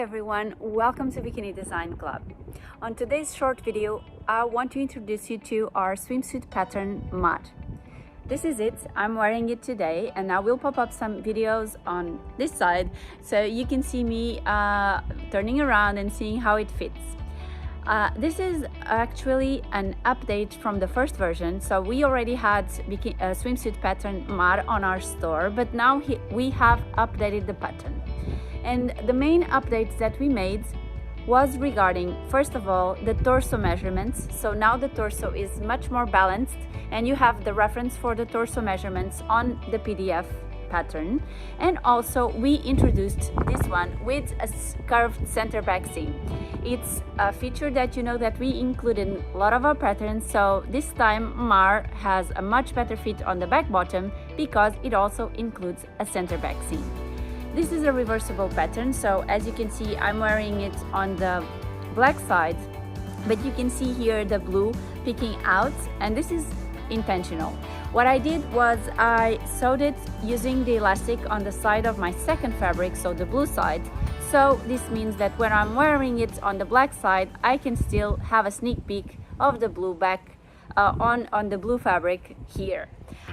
Hi everyone, welcome to Bikini Design Club. On today's short video, I want to introduce you to our swimsuit pattern 𝗏. This is it, I'm wearing it today, and I will pop up some videos on this side so you can see me turning around and seeing how it fits. This is actually an update from the first version, so we already had swimsuit pattern 𝗏 on our store, but now we have updated the pattern. And the main updates that we made was regarding, first of all, the torso measurements. So now the torso is much more balanced, and you have the reference for the torso measurements on the PDF pattern. And also we introduced this one with a curved center back seam. It's a feature that you know that we include in a lot of our patterns, so this time 𝗏 has a much better fit on the back bottom because it also includes a center back seam. This is a reversible pattern, so as you can see, I'm wearing it on the black side, but you can see here the blue peeking out, and this is intentional. What I did was I sewed it using the elastic on the side of my second fabric, so the blue side. So this means that when I'm wearing it on the black side, I can still have a sneak peek of the blue back on the blue fabric here.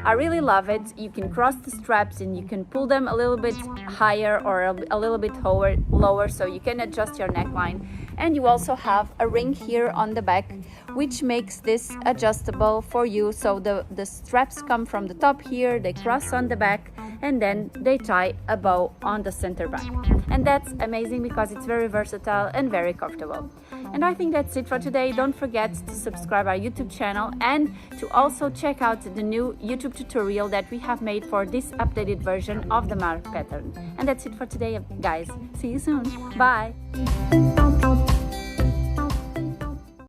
I really love it. You can cross the straps and you can pull them a little bit higher or a little bit lower, so you can adjust your neckline. And you also have a ring here on the back, which makes this adjustable for you. So the straps come from the top here, they cross on the back, and then they tie a bow on the center back. And that's amazing because it's very versatile and very comfortable. And I think that's it for today. Don't forget to subscribe our YouTube channel and to also check out the new YouTube tutorial that we have made for this updated version of the 𝗏 pattern. And that's it for today, guys. See you soon. Bye.